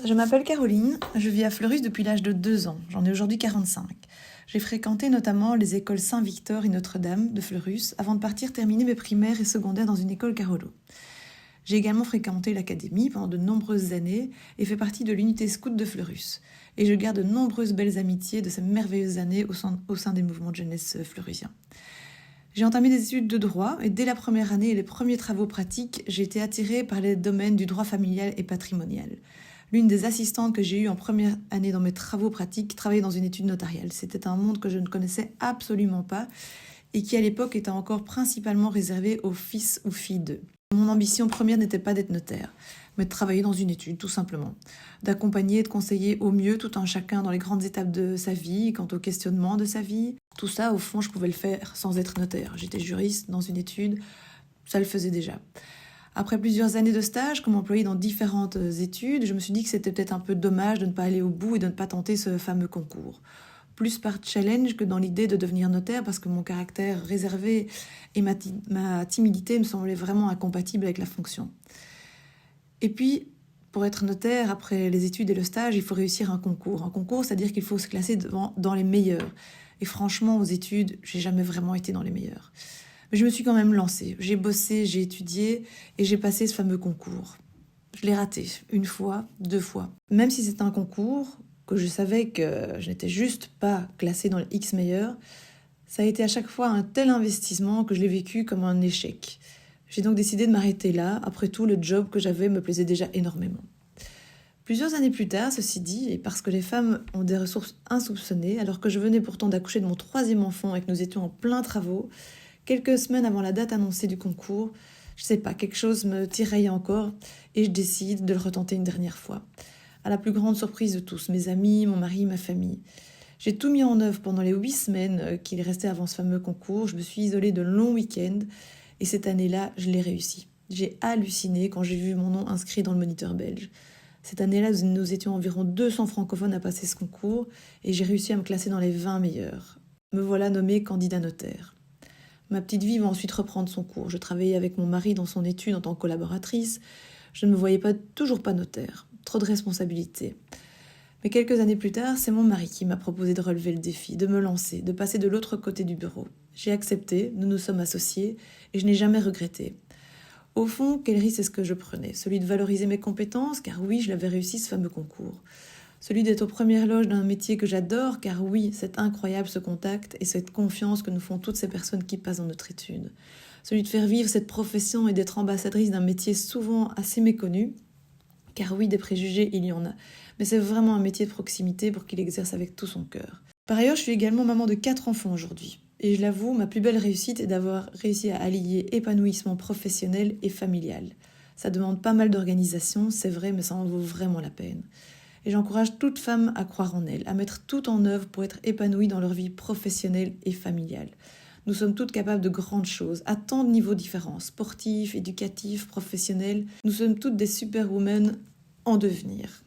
Je m'appelle Caroline, je vis à Fleurus depuis l'âge de 2 ans, j'en ai aujourd'hui 45. J'ai fréquenté notamment les écoles Saint-Victor et Notre-Dame de Fleurus avant de partir terminer mes primaires et secondaires dans une école Carolo. J'ai également fréquenté l'académie pendant de nombreuses années et fait partie de l'unité scout de Fleurus. Et je garde de nombreuses belles amitiés de ces merveilleuses années au sein des mouvements de jeunesse fleurusiens. J'ai entamé des études de droit et dès la première année et les premiers travaux pratiques, j'ai été attirée par les domaines du droit familial et patrimonial. L'une des assistantes que j'ai eues en première année dans mes travaux pratiques travaillait dans une étude notariale. C'était un monde que je ne connaissais absolument pas et qui à l'époque était encore principalement réservé aux fils ou filles d'eux. Mon ambition première n'était pas d'être notaire, mais de travailler dans une étude, tout simplement. D'accompagner et de conseiller au mieux tout un chacun dans les grandes étapes de sa vie, quant au questionnement de sa vie. Tout ça, au fond, je pouvais le faire sans être notaire. J'étais juriste dans une étude, ça le faisait déjà. Après plusieurs années de stage comme employée dans différentes études, je me suis dit que c'était peut-être un peu dommage de ne pas aller au bout et de ne pas tenter ce fameux concours. Plus par challenge que dans l'idée de devenir notaire parce que mon caractère réservé et ma timidité me semblaient vraiment incompatibles avec la fonction. Et puis, pour être notaire, après les études et le stage, il faut réussir un concours. Un concours, c'est-à-dire qu'il faut se classer dans les meilleurs. Et franchement, aux études, j'ai jamais vraiment été dans les meilleurs. Mais je me suis quand même lancée. J'ai bossé, j'ai étudié et j'ai passé ce fameux concours. Je l'ai raté 1 fois, 2 fois. Même si c'était un concours, que je savais que je n'étais juste pas classée dans les X meilleurs, ça a été à chaque fois un tel investissement que je l'ai vécu comme un échec. J'ai donc décidé de m'arrêter là. Après tout, le job que j'avais me plaisait déjà énormément. Plusieurs années plus tard, ceci dit, et parce que les femmes ont des ressources insoupçonnées, alors que je venais pourtant d'accoucher de mon 3e enfant et que nous étions en plein travaux, quelques semaines avant la date annoncée du concours, je sais pas, quelque chose me tiraille encore et je décide de le retenter une dernière fois. À la plus grande surprise de tous, mes amis, mon mari, ma famille. J'ai tout mis en œuvre pendant les 8 semaines qu'il restait avant ce fameux concours. Je me suis isolée de longs week-ends et cette année-là, je l'ai réussi. J'ai halluciné quand j'ai vu mon nom inscrit dans le moniteur belge. Cette année-là, nous étions environ 200 francophones à passer ce concours et j'ai réussi à me classer dans les 20 meilleurs. Me voilà nommée candidat notaire. Ma petite vie va ensuite reprendre son cours. Je travaillais avec mon mari dans son étude en tant que collaboratrice. Je ne me voyais toujours pas notaire. Trop de responsabilités. Mais quelques années plus tard, c'est mon mari qui m'a proposé de relever le défi, de me lancer, de passer de l'autre côté du bureau. J'ai accepté, nous nous sommes associés et je n'ai jamais regretté. Au fond, quel risque est-ce que je prenais? Celui de valoriser mes compétences, car oui, je l'avais réussi ce fameux concours. Celui d'être aux premières loges d'un métier que j'adore, car oui, c'est incroyable ce contact et cette confiance que nous font toutes ces personnes qui passent dans notre étude. Celui de faire vivre cette profession et d'être ambassadrice d'un métier souvent assez méconnu, car oui, des préjugés, il y en a. Mais c'est vraiment un métier de proximité pour qu'il exerce avec tout son cœur. Par ailleurs, je suis également maman de 4 enfants aujourd'hui. Et je l'avoue, ma plus belle réussite est d'avoir réussi à allier épanouissement professionnel et familial. Ça demande pas mal d'organisation, c'est vrai, mais ça en vaut vraiment la peine. Et j'encourage toute femme à croire en elle, à mettre tout en œuvre pour être épanouie dans leur vie professionnelle et familiale. Nous sommes toutes capables de grandes choses, à tant de niveaux différents, sportifs, éducatifs, professionnels. Nous sommes toutes des superwomen en devenir.